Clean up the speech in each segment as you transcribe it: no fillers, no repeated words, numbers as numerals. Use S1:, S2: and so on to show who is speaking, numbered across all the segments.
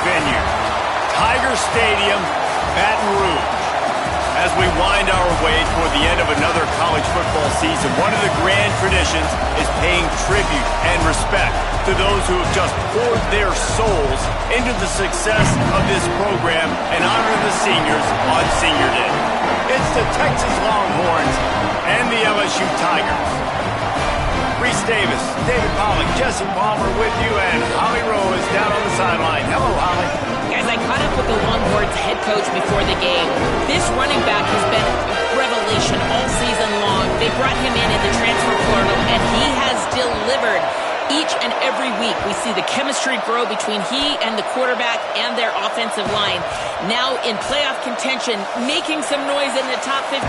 S1: venue, Tiger Stadium, Baton Rouge. As we wind our way toward the end of another college football season, one of the grand traditions is paying tribute and respect to those who have just poured their souls into the success of this program and honoring the seniors on Senior Day. It's the Texas Longhorns and the LSU Tigers. Reese Davis, David Pollack, Jesse Palmer with you, and Holly Rowe is down on the sideline. Hello, Holly.
S2: Guys, I caught up with the Longhorns head coach before the game. This running back has been a revelation all season long. They brought him in the transfer portal, and he has delivered. Each and every week, we see the chemistry grow between he and the quarterback and their offensive line. Now in playoff contention, making some noise in the top 15,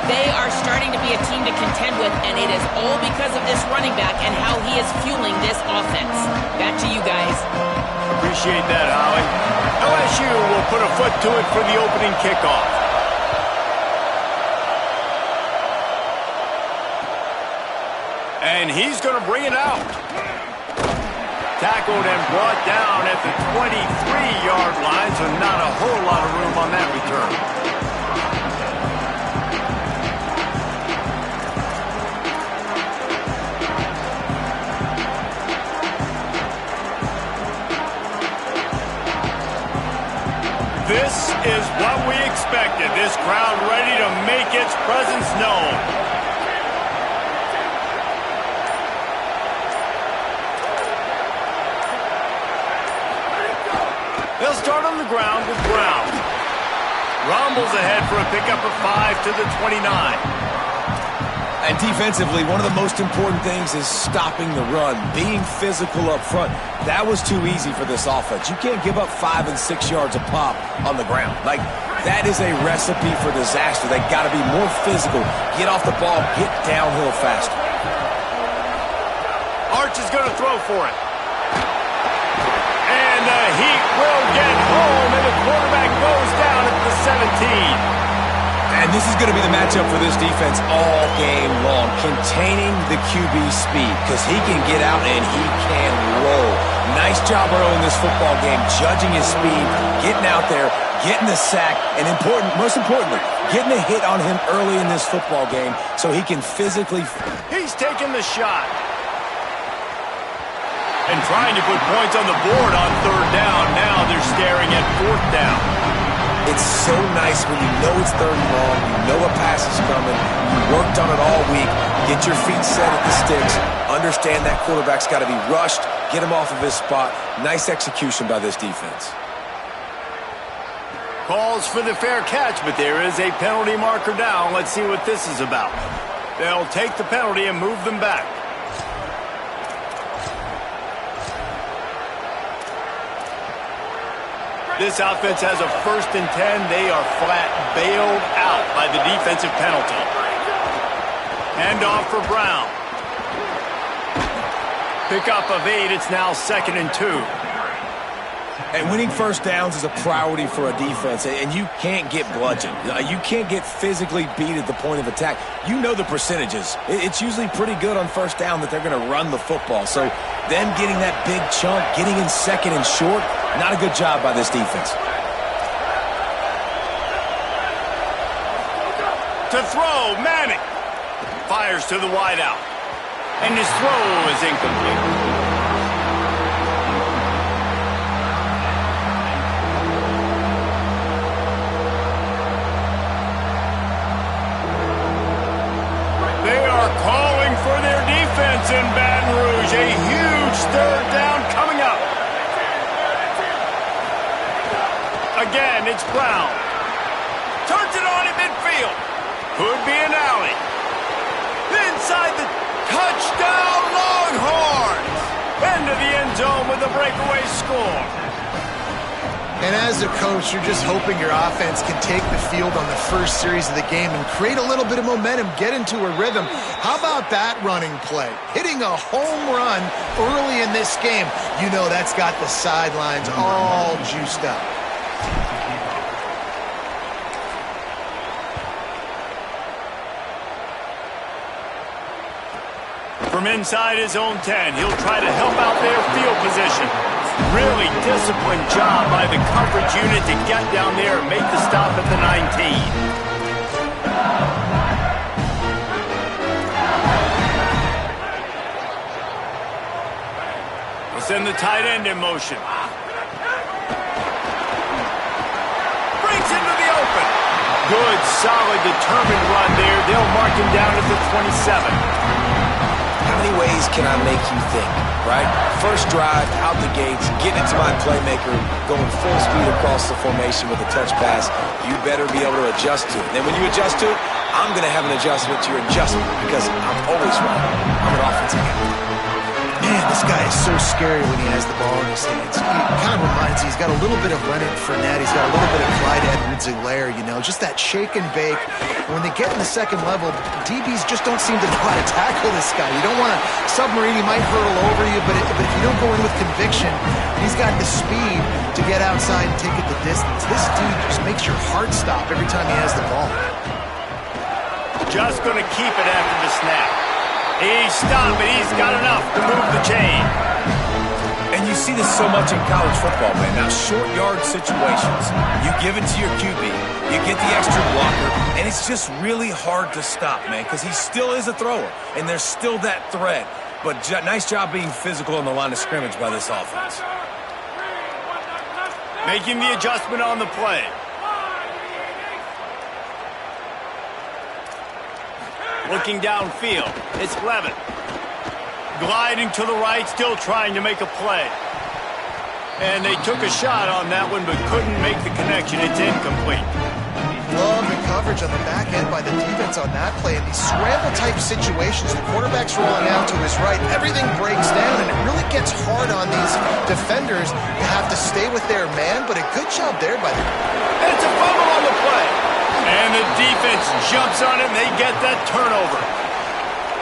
S2: they are starting to be a team to contend with, and it is all because of this running back and how he is fueling this offense. Back to you guys.
S1: Appreciate that, Holly. LSU will put a foot to it for the opening kickoff. And he's going to bring it out. Tackled and brought down at the 23-yard line, so not a whole lot of room on that return. This is what we expected. This crowd ready to make its presence known. They'll start on the ground with Brown. Rumbles ahead for a pickup of 5 to the 29.
S3: And defensively, one of the most important things is stopping the run, being physical up front. That was too easy for this offense. You can't give up 5 and 6 yards a pop on the ground. Like, that is a recipe for disaster. They got to be more physical, get off the ball, get downhill faster.
S1: Arch is going to throw for it. And the Heat will get home, and the quarterback goes down at the 17.
S3: And this is going to be the matchup for this defense all game long, containing the QB speed, because he can get out and he can roll. Nice job early in this football game, judging his speed, getting out there, getting the sack, and most importantly, getting a hit on him early in this football game so he can physically...
S1: He's taking the shot. And trying to put points on the board on third down. Now they're staring at fourth down.
S3: It's so nice when you know it's third and long, you know a pass is coming, you worked on it all week, get your feet set at the sticks, understand that quarterback's got to be rushed, get him off of his spot. Nice execution by this defense.
S1: Calls for the fair catch, but there is a penalty marker down. Let's see what this is about. They'll take the penalty and move them back. This offense has a 1st and 10. They are flat bailed out by the defensive penalty. Hand off for Brown. Pickup of 8. It's now 2nd and 2.
S3: And winning first downs is a priority for a defense, and you can't get bludgeoned. You can't get physically beat at the point of attack. You know the percentages. It's usually pretty good on first down that they're going to run the football. So them getting that big chunk, getting in 2nd and short, not a good job by this defense.
S1: To throw, Manning. Fires to the wideout. And his throw is incomplete. Calling for their defense in Baton Rouge. A huge third down coming up. Again, it's Brown. Turns it on in midfield. Could be an alley. Inside the touchdown, Longhorns. Into the end zone with a breakaway score.
S4: And as a coach, you're just hoping your offense can take the field on the first series of the game and create a little bit of momentum, get into a rhythm. How about that running play? Hitting a home run early in this game. You know that's got the sidelines all juiced up.
S1: From inside his own 10, he'll try to help out their field position. Really disciplined job by the coverage unit to get down there and make the stop at the 19. Send the tight end in motion. Brings into the open. Good, solid, determined run there. They'll mark him down at the 27.
S3: How many ways can I make you think, right? First drive, out the gates, getting it to my playmaker, going full speed across the formation with a touch pass. You better be able to adjust to it. Then when you adjust to it, I'm going to have an adjustment to your adjustment because I'm always right. I'm an offensive guy.
S4: Man, this guy is so scary when he has the ball in his hands. He kind of reminds me, he's got a little bit of Leonard Fournette. He's got a little bit of Clyde Edwards-Helaire, you know, just that shake and bake. And when they get in the second level, DBs just don't seem to know how to tackle this guy. You don't want to submarine, he might hurtle over you, but if you don't go in with conviction, he's got the speed to get outside and take it the distance. This dude just makes your heart stop every time he has the ball.
S1: Just going to keep it after the snap. He's stopped, and he's got enough to move the chain.
S3: And you see this so much in college football, man. Now, short yard situations, you give it to your QB, you get the extra blocker, and it's just really hard to stop, man, because he still is a thrower, and there's still that threat. But nice job being physical on the line of scrimmage by this offense.
S1: Making the adjustment on the play. Looking downfield, it's Levin. Gliding to the right, still trying to make a play. And they took a shot on that one, but couldn't make the connection. It's incomplete.
S4: Love the coverage on the back end by the defense on that play. In these scramble-type situations, the quarterback's rolling out to his right. Everything breaks down, and it really gets hard on these defenders to have to stay with their man, but a good job there by them.
S1: And it's a fumble on the play. And the defense jumps on it, and they get that turnover.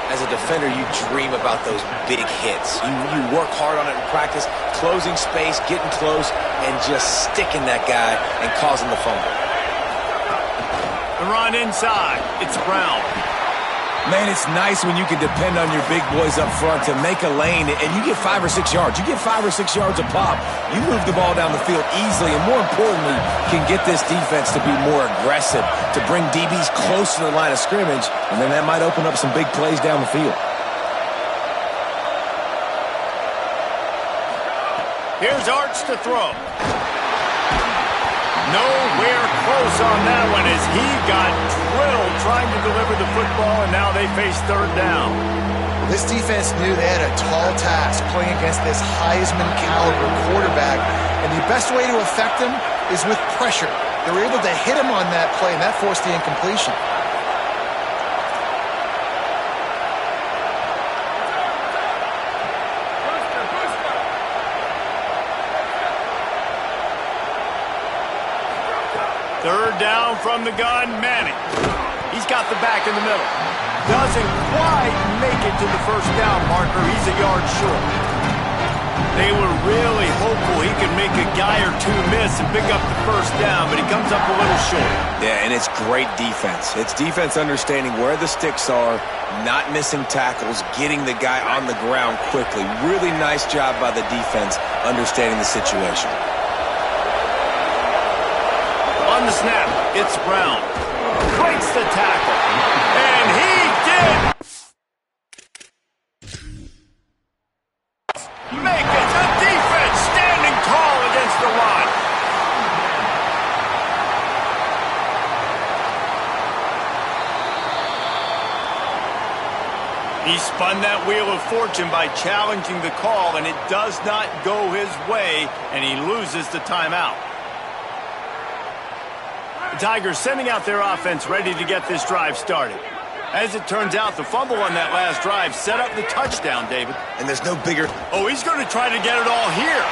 S3: As a defender, you dream about those big hits. You work hard on it in practice, closing space, getting close, and just sticking that guy and causing the fumble.
S1: The run inside. It's Brown.
S3: Man, it's nice when you can depend on your big boys up front to make a lane, and you get 5 or 6 yards. You get 5 or 6 yards a pop. You move the ball down the field easily, and more importantly, can get this defense to be more aggressive, to bring DBs close to the line of scrimmage, and then that might open up some big plays down the field.
S1: Here's Arch to throw. Nowhere close on that one as he got drilled trying to deliver the football, and now they face third down.
S4: Well, this defense knew they had a tall task playing against this Heisman-caliber quarterback, and the best way to affect him is with pressure. They were able to hit him on that play, and that forced the incompletion.
S1: Third down from the gun, Manning. He's got the back in the middle. Doesn't quite make it to the first down marker. He's a yard short. They were really hopeful he could make a guy or two miss and pick up the first down, but he comes up a little short.
S3: Yeah, and it's great defense. It's defense understanding where the sticks are, not missing tackles, getting the guy on the ground quickly. Really nice job by the defense understanding the situation.
S1: On the snap, it's Brown. Breaks the tackle. And he did make it. The defense standing tall against the run. He spun that wheel of fortune by challenging the call, and it does not go his way, and he loses the timeout. The Tigers sending out their offense ready to get this drive started. As it turns out, the fumble on that last drive set up the touchdown, David.
S3: And there's no bigger...
S1: Oh, he's going to try to get it all here.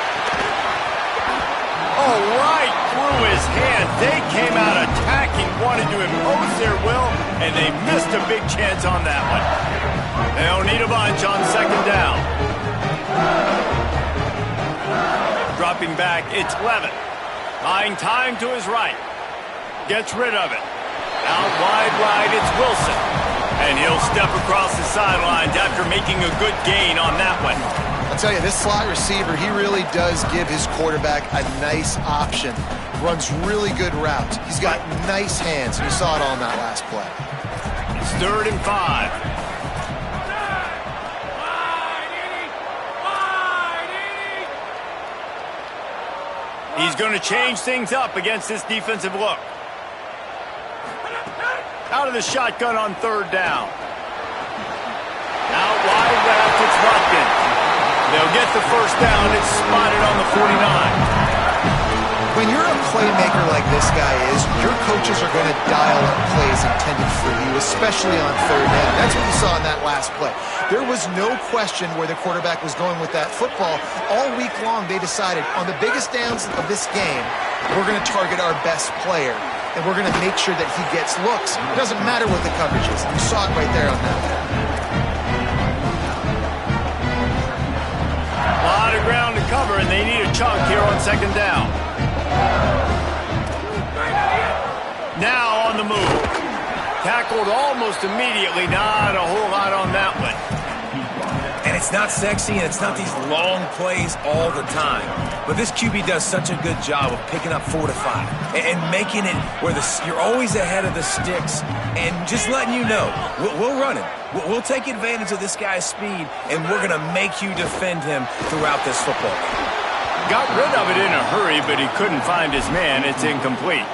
S1: Oh, right through his hand. They came out attacking, wanted to impose their will, and they missed a big chance on that one. They'll need a bunch on second down. Dropping back, it's Levin. Buying time to his right. Gets rid of it. Out wide right, it's Wilson. And he'll step across the sidelines after making a good gain on that one.
S4: That's tell you, this slot receiver, he really does give his quarterback a nice option. Runs really good routes. He's got nice hands, and you saw it all in that last play.
S1: It's 3rd and 5. He's going to change things up against this defensive look. Out of the shotgun on 3rd down. Out wide left, it's Rutkin. They'll get the first down. It's spotted on the 49.
S4: When you're a playmaker like this guy is, your coaches are going to dial up plays intended for you, especially on 3rd down. That's what you saw in that last play. There was no question where the quarterback was going with that football. All week long, they decided on the biggest downs of this game, we're going to target our best player, and we're going to make sure that he gets looks. It doesn't matter what the coverage is. You saw it right there on that one.
S1: A lot of ground to cover, and they need a chunk here on 2nd down. Now on the move. Tackled almost immediately. Not a whole lot on that one.
S3: And it's not sexy, and it's not these long plays all the time. But this QB does such a good job of picking up 4 to 5 and making it where you're always ahead of the sticks and just letting you know, we'll run it. We'll take advantage of this guy's speed, and we're going to make you defend him throughout this football game.
S1: Got rid of it in a hurry, but he couldn't find his man. It's incomplete.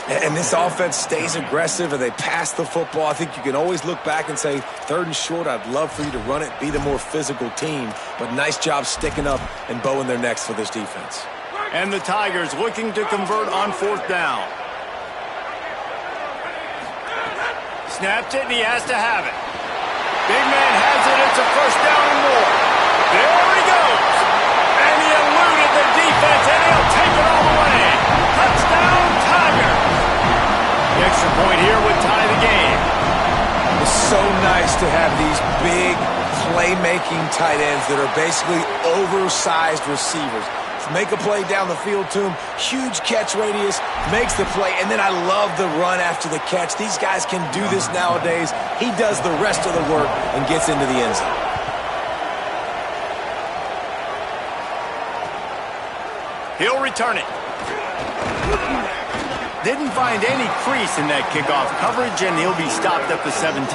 S3: And this offense stays aggressive, and they pass the football. I think you can always look back and say, 3rd and short, I'd love for you to run it, be the more physical team. But nice job sticking up and bowing their necks for this defense.
S1: And the Tigers looking to convert on 4th down. Snapped it, and he has to have it. Big man has it. It's a 1st down and more. There he goes. And he eluded the defense, and he'll take it all the way. Touchdown, Tiger. The extra point here would tie the game.
S3: It's so nice to have these big playmaking tight ends that are basically oversized receivers. Make a play down the field to him, huge catch radius, makes the play, and then I love the run after the catch. These guys can do this nowadays. He does the rest of the work and gets into the end zone.
S1: He'll return it. Didn't find any crease in that kickoff coverage, and he'll be stopped at the 17.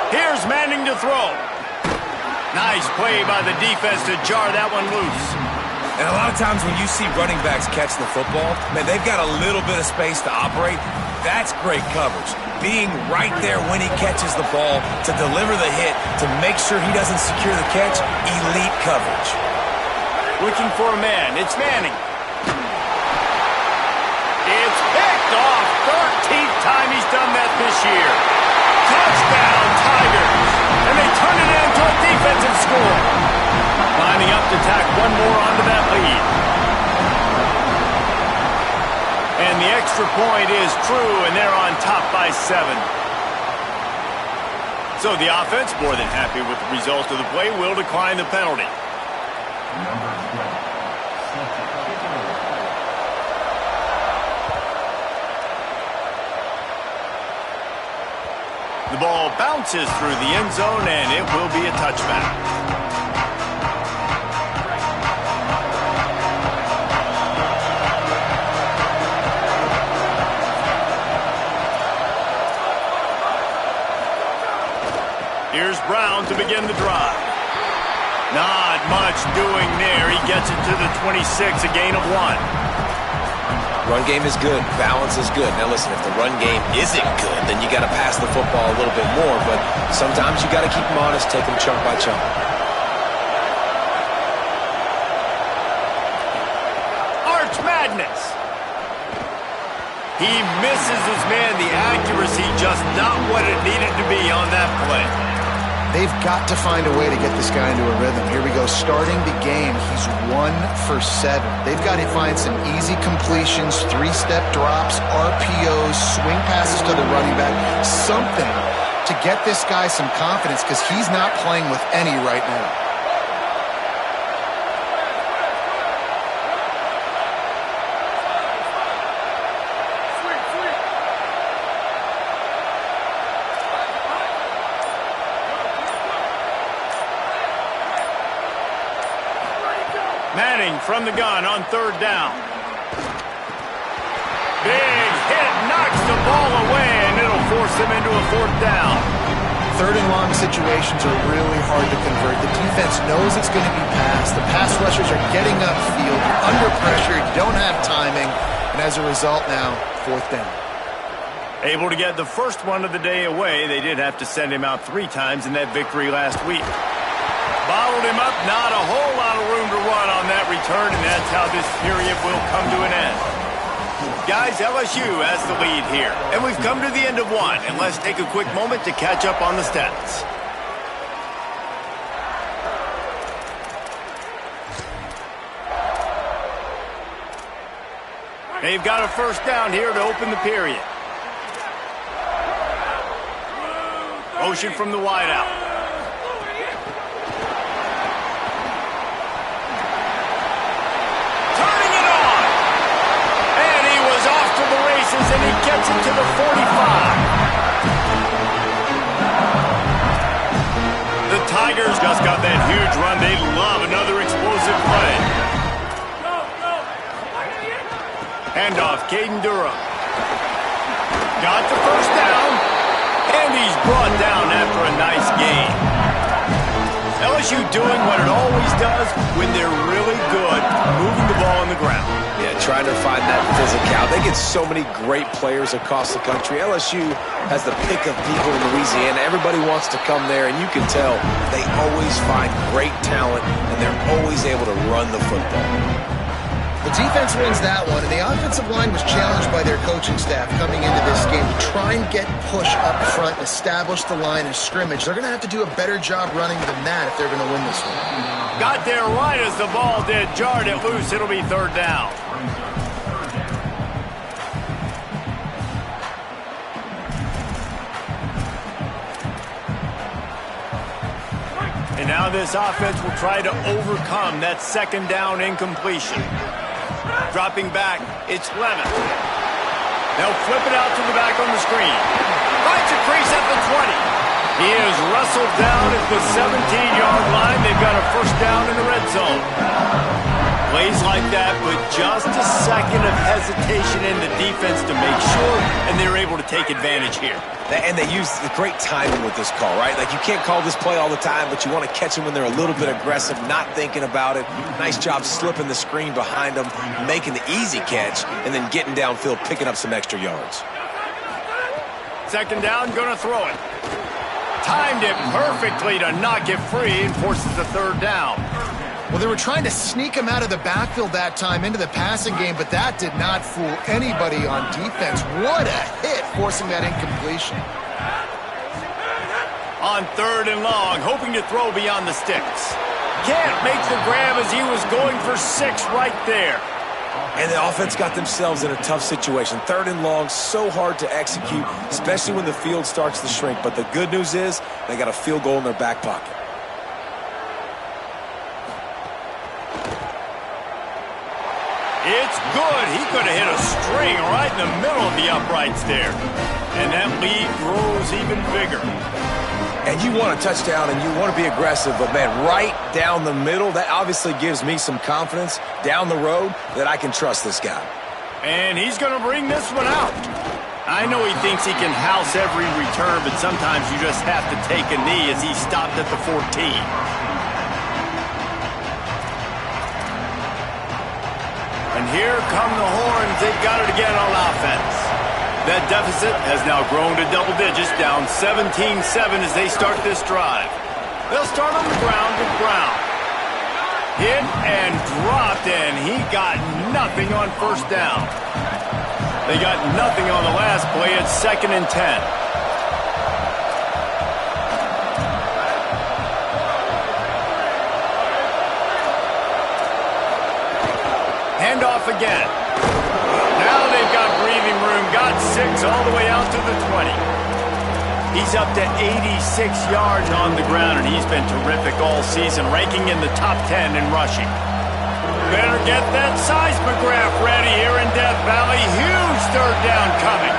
S1: Here's Manning to throw. Nice play by the defense to jar that one loose.
S3: And a lot of times when you see running backs catch the football, man, they've got a little bit of space to operate. That's great coverage. Being right there when he catches the ball to deliver the hit, to make sure he doesn't secure the catch, elite coverage.
S1: Looking for a man. It's Manning. It's picked off. 13th time he's done that this year. Touchdown, Tigers. And they turn it into a defensive score. Lining up to tack one more onto that lead. And the extra point is true, and they're on top by 7. So the offense, more than happy with the result of the play, will decline the penalty. The ball bounces through the end zone, and it will be a touchback. Here's Brown to begin the drive. Not much doing there. He gets it to the 26, a gain of 1.
S3: Run game is good. Balance is good. Now listen, if the run game isn't good, then you got to pass the football a little bit more. But sometimes you got to keep them honest, take them chunk by chunk.
S1: Arch Madness. He misses his man. The accuracy just not what it needed to be on that play.
S4: They've got to find a way to get this guy into a rhythm. Here we go. Starting the game, he's 1 for 7. They've got to find some easy completions, 3-step drops, RPOs, swing passes to the running back, something to get this guy some confidence because he's not playing with any right now.
S1: Manning from the gun on third down. Big hit, knocks the ball away, and it'll force him into a fourth down.
S4: Third and long situations are really hard to convert. The defense knows it's going to be passed. The pass rushers are getting upfield. You're under pressure. You don't have timing. And as a result now, fourth down.
S1: Able to get the first one of the day away. They did have to send him out 3 times in that victory last week. Bottled him up, not a whole lot of room to run on that return, and that's how this period will come to an end. Guys, LSU has the lead here, and we've come to the end of one, and let's take a quick moment to catch up on the stats. They've got a first down here to open the period. Motion from the wideout. And he gets it to the 45. The Tigers just got that huge run. They love another explosive play. Handoff, Caden Durham. Got the first down, and he's brought down after a nice gain. LSU doing what it always does when they're really good, moving the ball on the ground.
S3: Yeah, trying to find that physicality. They get so many great players across the country. LSU has the pick of people in Louisiana. Everybody wants to come there, and you can tell they always find great talent, and they're always able to run the football.
S4: The defense wins that one, and the offensive line was challenged by their coaching staff coming into this game to try and get push up front and establish the line of scrimmage. They're going to have to do a better job running than that if they're going to win this one.
S1: Got there right as the ball did. Jarred it loose. It'll be third down. And now this offense will try to overcome that second down incompletion. Dropping back, it's Levis. They'll flip it out to the back on the screen. Finds a crease at the 20. He is wrestled down at the 17-yard line. They've got a first down in the red zone. Plays like that with just a second of hesitation in the defense to make sure, and they're able to take advantage here.
S3: And they use the great timing with this call, right? Like, you can't call this play all the time, but you want to catch them when they're a little bit aggressive, not thinking about it. Nice job slipping the screen behind them, making the easy catch, and then getting downfield, picking up some extra yards.
S1: Second down, going to throw it. Timed it perfectly to knock it free and forces the third down.
S4: Well, they were trying to sneak him out of the backfield that time into the passing game, but that did not fool anybody on defense. What a hit, forcing that incompletion.
S1: On third and long, hoping to throw beyond the sticks. Can't make the grab as he was going for 6 right there.
S3: And the offense got themselves in a tough situation. Third and long, so hard to execute, especially when the field starts to shrink. But the good news is they got a field goal in their back pocket.
S1: It's good. He could have hit a string right in the middle of the uprights there. And that lead grows even bigger.
S3: And you want a touchdown and you want to be aggressive, but, man, right down the middle, that obviously gives me some confidence down the road that I can trust this guy.
S1: And he's going to bring this one out. I know he thinks he can house every return, but sometimes you just have to take a knee as he stopped at the 14. And here come the horns. They've got it again on offense. That deficit has now grown to double digits, down 17-7 as they start this drive. They'll start on the ground with Brown. Hit and dropped, and he got nothing on first down. They got nothing on the last play. It's 2nd and 10. Handoff again. Now they've got breathing room. Got 6 all the way out to the 20. He's up to 86 yards on the ground, and he's been terrific all season, ranking in the top 10 in rushing. Better get that seismograph ready here in Death Valley. Huge third down coming.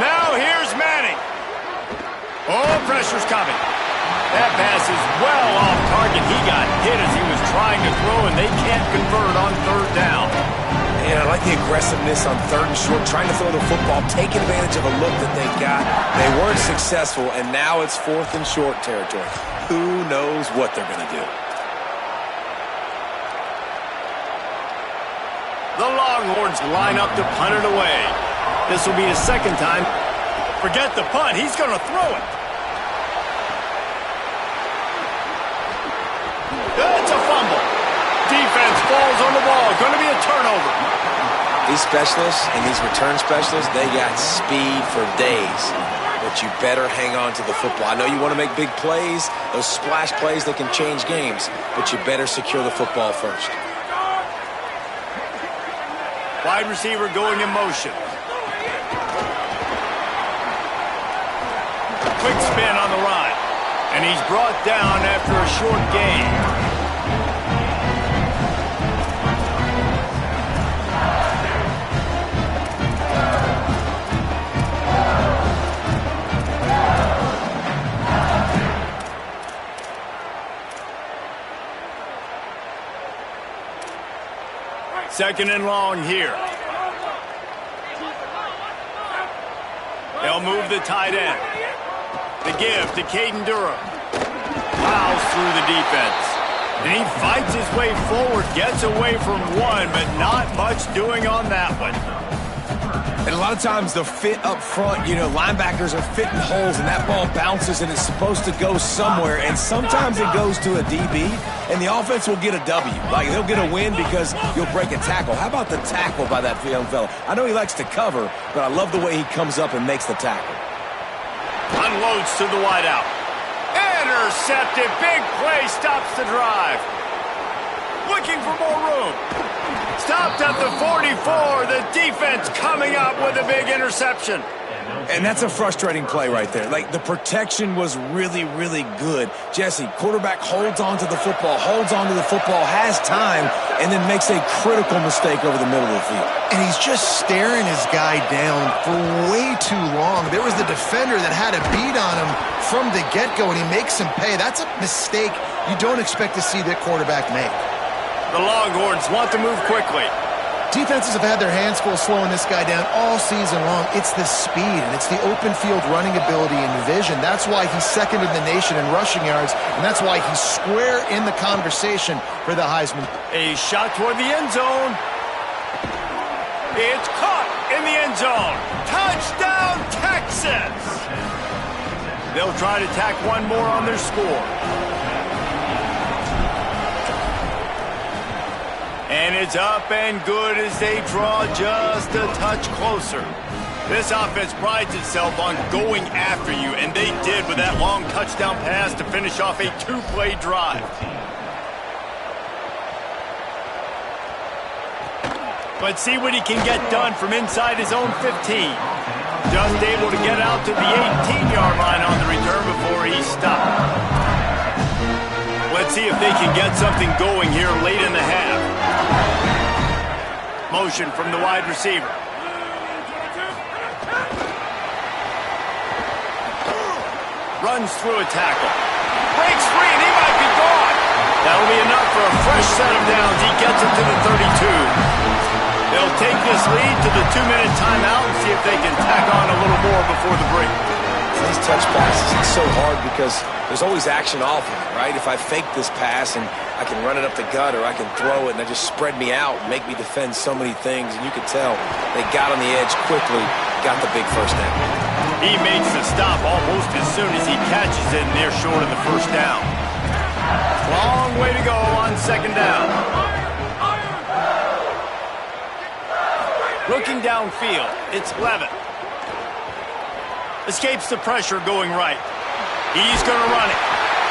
S1: Now here's Manning. Oh, pressure's coming. That pass is well off target. He got hit as he was trying to throw, and they can't convert on third down.
S3: Yeah, I like the aggressiveness on third and short, trying to throw the football, take advantage of a look that they got. They weren't successful, and now it's fourth and short territory. Who knows what they're going to do?
S1: The Longhorns line up to punt it away. This will be his second time. Forget the punt. He's going to throw it. It's a fumble. Defense falls on the ball. Going to be a turnover.
S3: These specialists and these return specialists, they got speed for days. But you better hang on to the football. I know you want to make big plays, those splash plays that can change games, but you better secure the football first.
S1: Wide receiver going in motion. Quick spin on the run. And he's brought down after a short gain. Second and long here. They'll move the tight end. The give to Caden Durham. Plows through the defense. And he fights his way forward, gets away from one, but not much doing on that one.
S3: And a lot of times the fit up front, you know, linebackers are fitting holes and that ball bounces and it's supposed to go somewhere. And sometimes it goes to a DB and the offense will get a W. Like they'll get a win because you'll break a tackle. How about the tackle by that young fella? I know he likes to cover, but I love the way he comes up and makes the tackle.
S1: Unloads to the wideout. Intercepted. Big play stops the drive. Looking for more room. Stopped at the 44. The defense coming up with a big interception.
S3: And that's a frustrating play right there. Like, the protection was really, really good. Jesse, quarterback holds on to the football, has time, and then makes a critical mistake over the middle of the field.
S4: And he's just staring his guy down for way too long. There was the defender that had a beat on him from the get-go, and he makes him pay. That's a mistake you don't expect to see that quarterback make.
S1: The Longhorns want to move quickly.
S4: Defenses have had their hands full slowing this guy down all season long. It's the speed, and it's the open field running ability and vision. That's why he's second in the nation in rushing yards, and that's why he's square in the conversation for the Heisman.
S1: A shot toward the end zone. It's caught in the end zone. Touchdown, Texas! They'll try to tack one more on their score. And it's up and good as they draw just a touch closer. This offense prides itself on going after you, and they did with that long touchdown pass to finish off a two-play drive. But see what he can get done from inside his own 15. Just able to get out to the 18-yard line on the return before he stopped. Let's see if they can get something going here late in the half. Motion from the wide receiver. Runs through a tackle. Breaks free, and he might be gone. That'll be enough for a fresh set of downs. He gets it to the 32. They'll take this lead to the 2-minute timeout and see if they can tack on a little more before the break.
S3: These touch passes, it's so hard because there's always action off of it, right? If I fake this pass and I can run it up the gut or I can throw it and it just spread me out and make me defend so many things, and you could tell they got on the edge quickly, got the big first down.
S1: He makes the stop almost as soon as he catches it, and they're short of the first down. Long way to go on second down. Looking downfield, it's Levitt. Escapes the pressure going right. He's going to run it.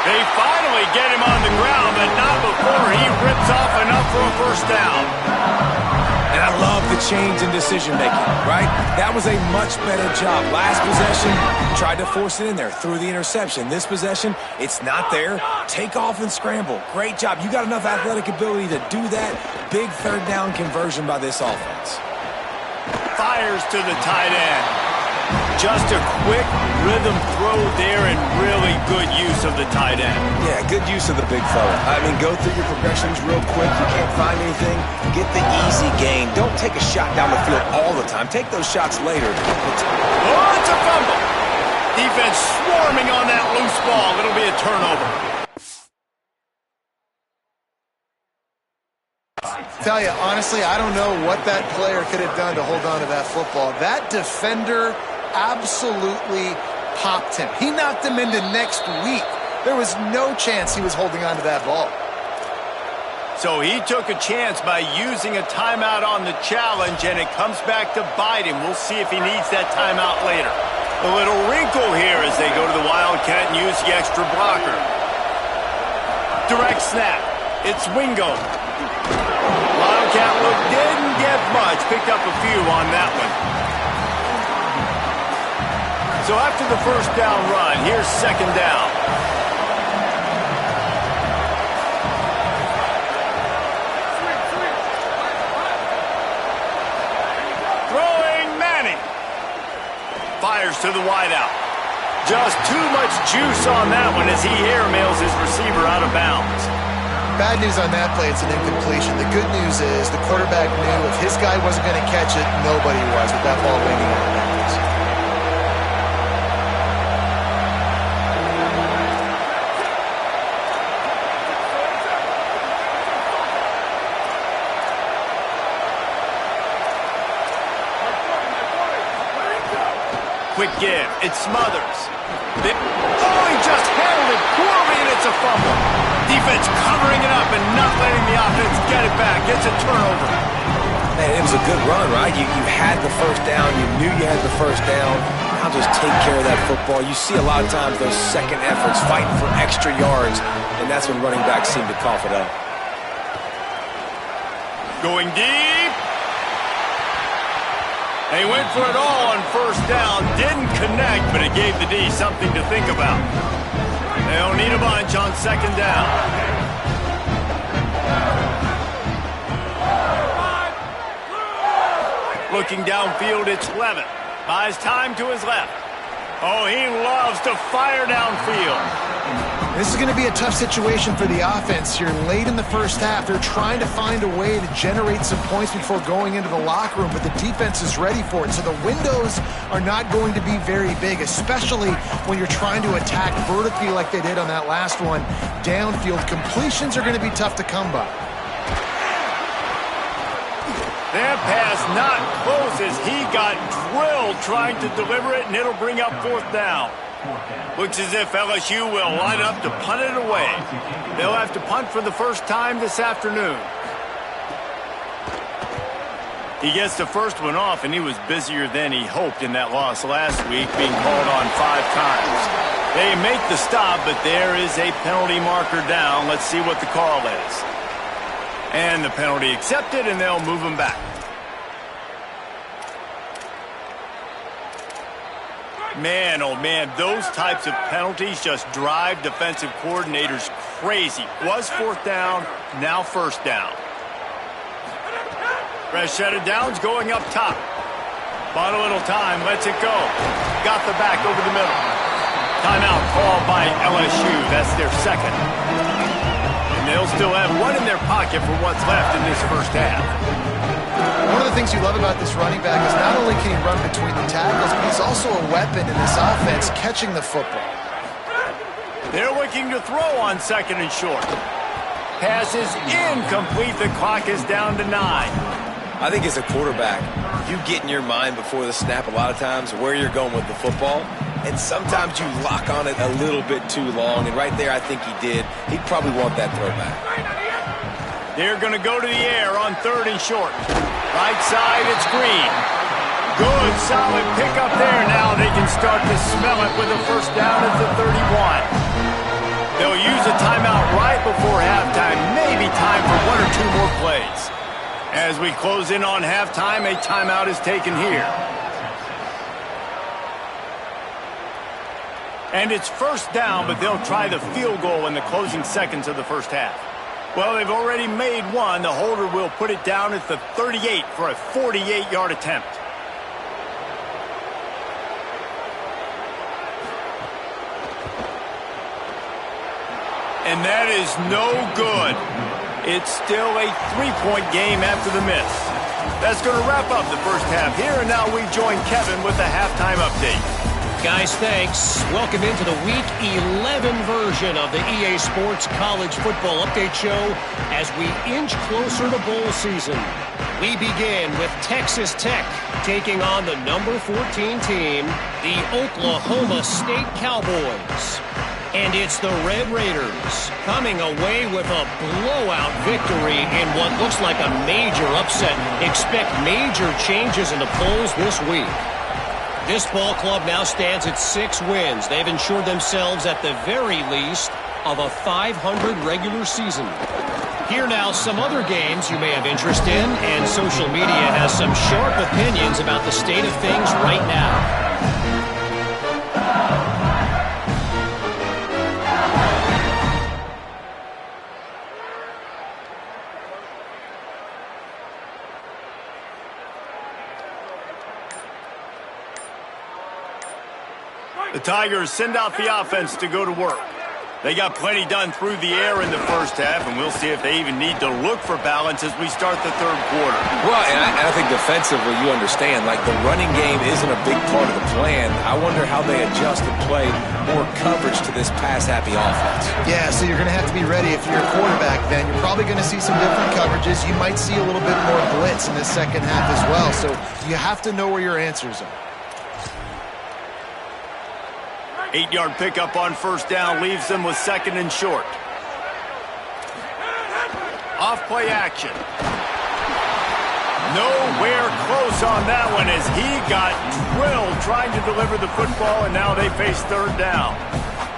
S1: They finally get him on the ground, but not before he rips off enough for a first down.
S3: And I love the change in decision-making, right? That was a much better job. Last possession, tried to force it in there, threw the interception. This possession, it's not there. Take off and scramble. Great job. You got enough athletic ability to do that. Big third down conversion by this offense.
S1: Fires to the tight end. Just a quick rhythm throw there and really good use of the tight end.
S3: Yeah, good use of the big fella. I mean, go through your progressions real quick. You can't find anything. Get the easy gain. Don't take a shot down the field all the time. Take those shots later.
S1: Oh, it's a fumble. Defense swarming on that loose ball. It'll be a turnover.
S4: Tell you, honestly, I don't know what that player could have done to hold on to that football. That defender absolutely popped him. He knocked him into next week. There was no chance he was holding on to that ball.
S1: So he took a chance by using a timeout on the challenge, and it comes back to bite him. We'll see if he needs that timeout later. A little wrinkle here as they go to the Wildcat and use the extra blocker. Direct snap. It's Wingo. Wildcat look didn't get much. Picked up a few on that one. So after the first down run, here's second down. Throwing Manning. Fires to the wideout. Just too much juice on that one as he airmails his receiver out of bounds.
S4: Bad news on that play, it's an incompletion. The good news is the quarterback knew if his guy wasn't going to catch it, nobody was with that ball landing out of bounds.
S1: Quick give. It Smothers. Oh, he just handled it poorly, and it's a fumble. Defense covering it up and not letting the offense get it back. It's a turnover.
S3: Man, it was a good run, right? You had the first down. You knew you had the first down. Now just take care of that football. You see a lot of times those second efforts fighting for extra yards, and that's when running backs seem to cough it up.
S1: Going deep. They went for it all on first down. Didn't connect, but it gave the D something to think about. They don't need a bunch on second down. Looking downfield, it's Levin. Buys time to his left. Oh, he loves to fire downfield.
S4: This is going to be a tough situation for the offense here. Late in the first half, they're trying to find a way to generate some points before going into the locker room, but the defense is ready for it. So the windows are not going to be very big, especially when you're trying to attack vertically like they did on that last one. Downfield completions are going to be tough to come by.
S1: That pass not close as he got drilled trying to deliver it, and it'll bring up fourth down. Looks as if LSU will line up to punt it away. They'll have to punt for the first time this afternoon. He gets the first one off, and he was busier than he hoped in that loss last week, being called on 5 times. They make the stop, but there is a penalty marker down. Let's see what the call is. And the penalty accepted, and they'll move him back. Man, oh man, those types of penalties just drive defensive coordinators crazy. Was fourth down, now first down. Fresh set of downs going up top. Bought a little time, lets it go. Got the back over the middle. Timeout called by LSU. That's their second. And they'll still have one in their pocket for what's left in this first half.
S4: One of the things you love about this running back is not only can he run between the tackles, but he's also a weapon in this offense, catching the football.
S1: They're looking to throw on second and short. Pass is incomplete. The clock is down to 9.
S3: I think as a quarterback, you get in your mind before the snap a lot of times where you're going with the football, and sometimes you lock on it a little bit too long, and right there I think he did. He'd probably want that throwback.
S1: They're going to go to the air on third and short. Right side, it's Green. Good, solid pickup there. Now they can start to smell it with a first down at the 31. They'll use a timeout right before halftime. Maybe time for one or two more plays. As we close in on halftime, a timeout is taken here. And it's first down, but they'll try the field goal in the closing seconds of the first half. Well, they've already made one. The holder will put it down at the 38 for a 48-yard attempt. And that is no good. It's still a three-point game after the miss. That's going to wrap up the first half here, and now we join Kevin with the halftime update.
S5: Guys, thanks. Welcome into the Week 11 version of the EA Sports College Football Update Show as we inch closer to bowl season. We begin with Texas Tech taking on the number 14 team, the Oklahoma State Cowboys. And it's the Red Raiders coming away with a blowout victory in what looks like a major upset. Expect major changes in the polls this week. This ball club now stands at 6 wins. They've ensured themselves at the very least of a 500 regular season. Here now some other games you may have interest in, and social media has some sharp opinions about the state of things right now.
S1: The Tigers send out the offense to go to work. They got plenty done through the air in the first half, and we'll see if they even need to look for balance as we start the third quarter.
S3: Well, and I think defensively, you understand, like the running game isn't a big part of the plan. I wonder how they adjust and play more coverage to this pass-happy offense.
S4: Yeah, so you're going to have to be ready if you're a quarterback then. You're probably going to see some different coverages. You might see a little bit more blitz in the second half as well, so you have to know where your answers are.
S1: 8-yard pickup on first down leaves them with second and short. Off play action. Nowhere close on that one as he got drilled trying to deliver the football, and now they face third down.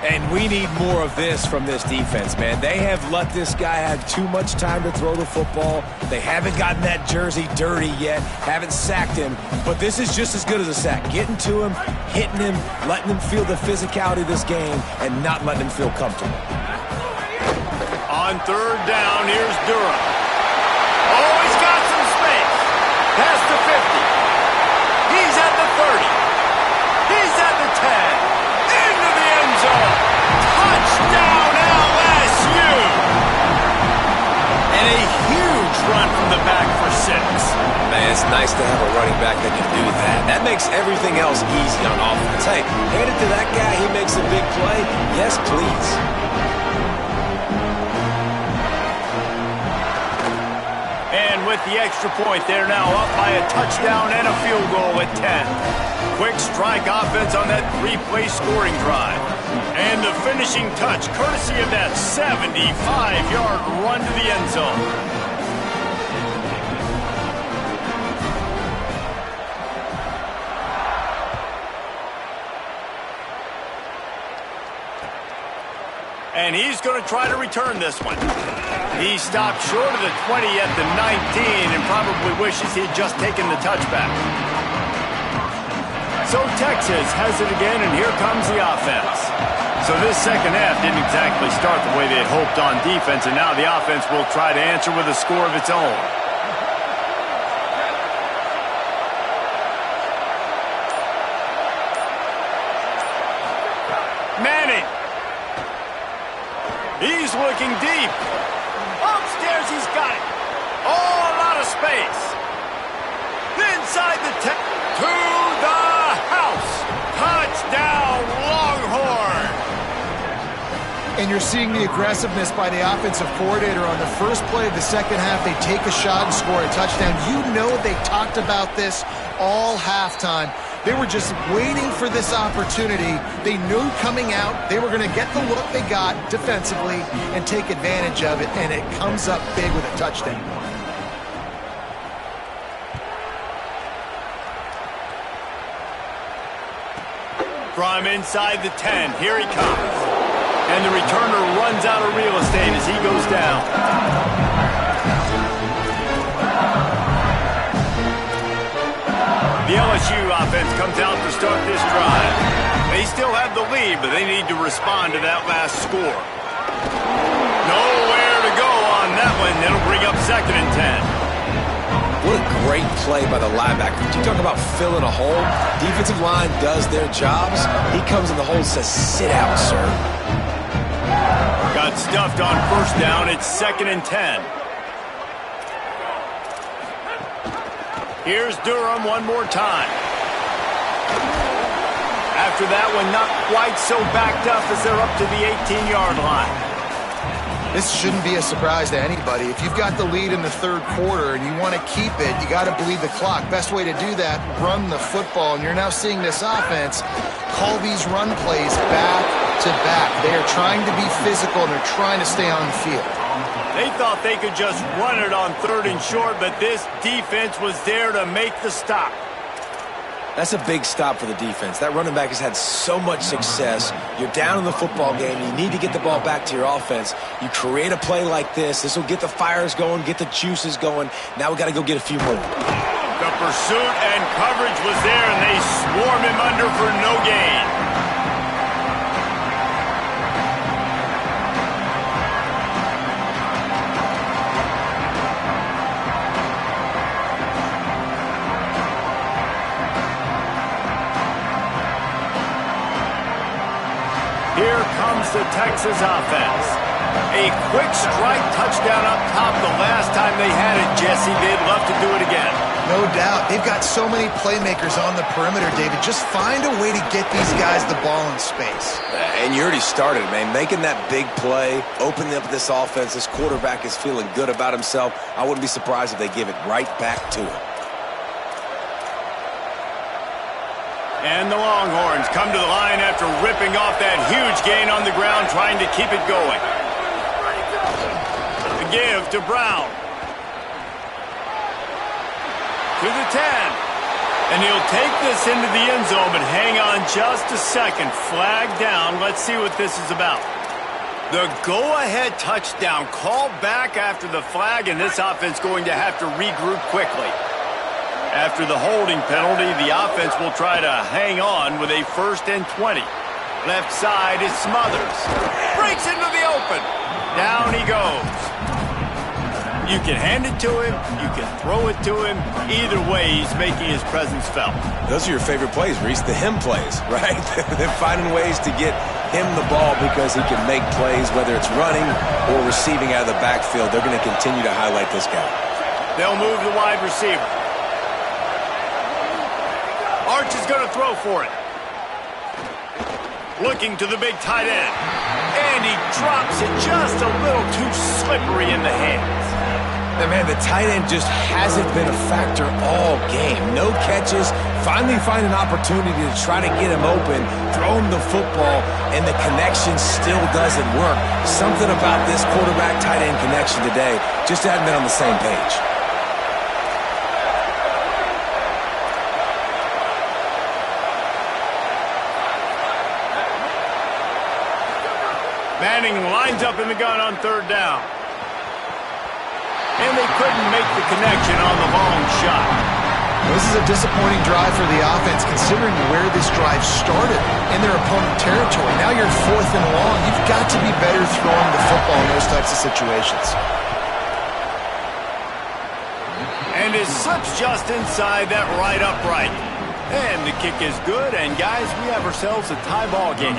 S3: And we need more of this from this defense, man. They have let this guy have too much time to throw the football. They haven't gotten that jersey dirty yet, haven't sacked him. But this is just as good as a sack. Getting to him, hitting him, letting him feel the physicality of this game, and not letting him feel comfortable.
S1: On third down, here's Durham. Oh, he's got some space. Past the 50. He's at the 30. He's at the 10. Into the end zone. Touchdown, LSU. And a huge run from the back for 6.
S3: Man, it's nice to have a running back that can do that. That makes everything else easy on offense. Hey, hand it to that guy. He makes a big play. Yes, please.
S1: And with the extra point, they're now up by a touchdown and a field goal at 10. Quick strike offense on that 3-play scoring drive. And the finishing touch, courtesy of that 75-yard run to the end zone. And he's going to try to return this one. He stopped short of the 20 at the 19 and probably wishes he'd just taken the touchback. So Texas has it again, and here comes the offense. So this second half didn't exactly start the way they had hoped on defense, and now the offense will try to answer with a score of its own. Manning. He's looking deep. Upstairs, he's got it. Oh, a lot of space. Inside the 10. To the house. Touchdown, Longhorn.
S4: And you're seeing the aggressiveness by the offensive coordinator on the first play of the second half. They take a shot and score a touchdown. You know they talked about this all halftime. They were just waiting for this opportunity. They knew coming out they were going to get the look they got defensively and take advantage of it, and it comes up big with a touchdown.
S1: From inside the 10, here he comes. And the returner runs out of real estate as he goes down. The LSU offense comes out to start this drive. They still have the lead, but they need to respond to that last score. Nowhere to go on that one. It'll bring up 2nd and 10.
S3: What a great play by the linebacker. You talk about filling a hole. Defensive line does their jobs. He comes in the hole and says, sit out, sir.
S1: Got stuffed on 1st down. It's 2nd and 10. Here's Durham one more time. After that one, not quite so backed up as they're up to the 18-yard line.
S4: This shouldn't be a surprise to anybody. If you've got the lead in the 3rd quarter and you want to keep it, you got to bleed the clock. Best way to do that, run the football. And you're now seeing this offense call these run plays back to back. They are trying to be physical, and they're trying to stay on the field.
S1: They thought they could just run it on 3rd and short, but this defense was there to make the stop.
S3: That's a big stop for the defense. That running back has had so much success. You're down in the football game. You need to get the ball back to your offense. You create a play like this. This will get the fires going, get the juices going. Now we got to go get a few more.
S1: The pursuit and coverage was there, and they swarm him under for no gain. Here comes the Texas offense. A quick strike touchdown up top the last time they had it, Jesse. They'd love to do it again.
S4: No doubt. They've got so many playmakers on the perimeter, David. Just find a way to get these guys the ball in space.
S3: And you already started, man. Making that big play, opening up this offense. This quarterback is feeling good about himself. I wouldn't be surprised if they give it right back to him.
S1: And the Longhorns come to the line after ripping off that huge gain on the ground, trying to keep it going. The give to Brown. To the 10. And he'll take this into the end zone, but hang on just a second. Flag down. Let's see what this is about. The go-ahead touchdown called back after the flag, and this offense going to have to regroup quickly. After the holding penalty, the offense will try to hang on with a 1st and 20. Left side is Smothers. Breaks into the open. Down he goes. You can hand it to him. You can throw it to him. Either way, he's making his presence felt.
S3: Those are your favorite plays, Reese, the him plays, right? They're finding ways to get him the ball because he can make plays, whether it's running or receiving out of the backfield. They're going to continue to highlight this guy.
S1: They'll move the wide receiver. Arch is going to throw for it. Looking to the big tight end. And he drops it just a little too slippery in the hands.
S3: And man, the tight end just hasn't been a factor all game. No catches. Finally find an opportunity to try to get him open, throw him the football, and the connection still doesn't work. Something about this quarterback-tight end connection today just hasn't been on the same page.
S1: Manning lines up in the gun on 3rd down. And they couldn't make the connection on the long shot.
S4: This is a disappointing drive for the offense, considering where this drive started in their opponent territory. Now you're 4th and long. You've got to be better throwing the football in those types of situations.
S1: And it slips just inside that right upright. And the kick is good, and guys, we have ourselves a tie ball game.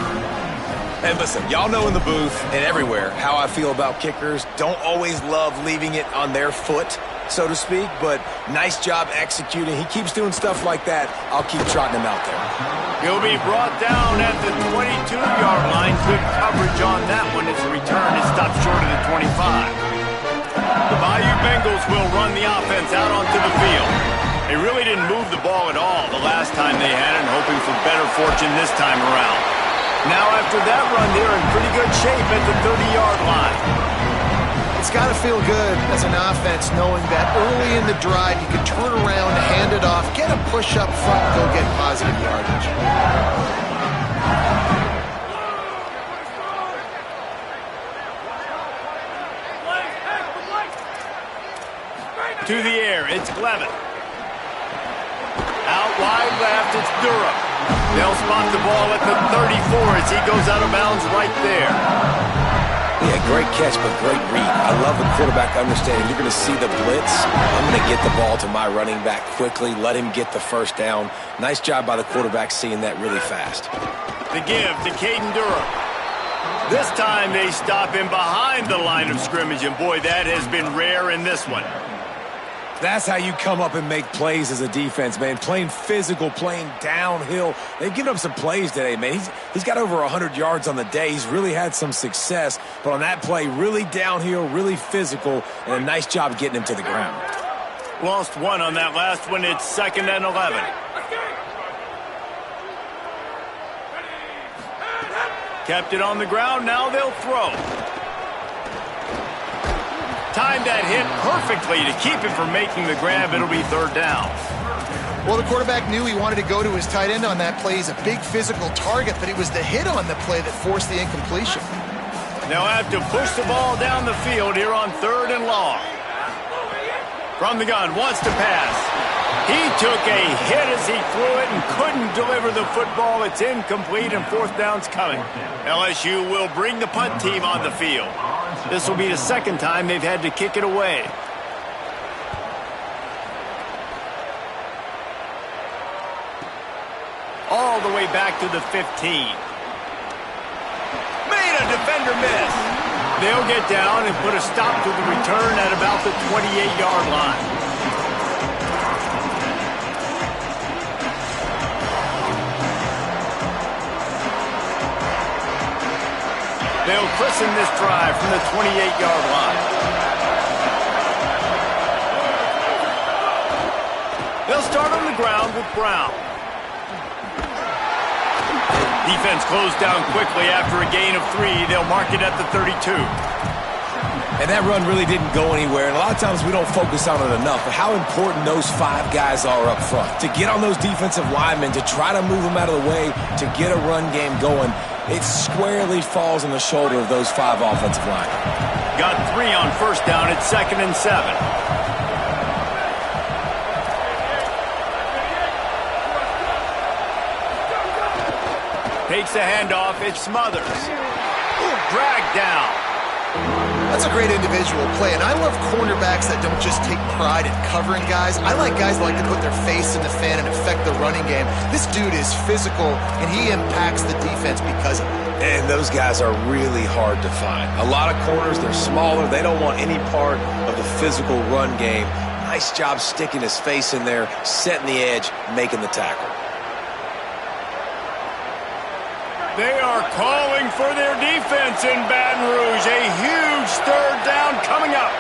S3: And listen, y'all know in the booth and everywhere how I feel about kickers. Don't always love leaving it on their foot, so to speak, but nice job executing. He keeps doing stuff like that. I'll keep trotting him out there.
S1: He'll be brought down at the 22-yard line. Good coverage on that one as the return is stopped short of the 25. The Bayou Bengals will run the offense out onto the field. They really didn't move the ball at all the last time they had it, hoping for better fortune this time around. Now after that run, they're in pretty good shape at the 30-yard line.
S4: It's got to feel good as an offense knowing that early in the drive you can turn around, hand it off, get a push up front, and go get positive yardage.
S1: To the air, it's Glevitt. Out wide left, it's Durham. They'll spot the ball at the 34 as he goes out of bounds right there.
S3: Yeah, great catch, but great read. I love the quarterback understanding. You're going to see the blitz. I'm going to get the ball to my running back quickly, let him get the first down. Nice job by the quarterback seeing that really fast.
S1: The give to Caden Durham. This time they stop him behind the line of scrimmage, and boy, that has been rare in this one.
S3: That's how you come up and make plays as a defense, man. Playing physical, playing downhill. They've given up some plays today, man. He's got over 100 yards on the day. He's really had some success. But on that play, really downhill, really physical, and a nice job getting him to the ground.
S1: Lost one on that last one. It's 2nd and 11. Kept it on the ground. Now they'll throw. Timed that hit perfectly to keep him from making the grab. It'll be 3rd down.
S4: Well, the quarterback knew he wanted to go to his tight end on that play. He's a big physical target, but it was the hit on the play that forced the incompletion.
S1: They'll have to push the ball down the field here on 3rd and long. From the gun, wants to pass. He took a hit as he threw it and couldn't deliver the football. It's incomplete and 4th down's coming. LSU will bring the punt team on the field. This will be the 2nd time they've had to kick it away. All the way back to the 15. Made a defender miss. They'll get down and put a stop to the return at about the 28-yard line. They'll christen this drive from the 28-yard line. They'll start on the ground with Brown. Defense closed down quickly after a gain of 3. They'll mark it at the 32.
S3: And that run really didn't go anywhere. And a lot of times we don't focus on it enough. But how important those 5 guys are up front. To get on those defensive linemen, to try to move them out of the way, to get a run game going. It squarely falls on the shoulder of those 5 offensive linemen.
S1: Got 3 on 1st down at 2nd and 7. Takes the handoff. It's Smothers. Dragged down.
S4: That's a great individual play, and I love cornerbacks that don't just take pride in covering guys. I like guys that like to put their face in the fan and affect the running game. This dude is physical, and he impacts the defense because of it.
S3: And those guys are really hard to find. A lot of corners, they're smaller. They don't want any part of the physical run game. Nice job sticking his face in there, setting the edge, making the tackle.
S1: They are calling for their defense in Baton Rouge. A huge 3rd down coming up.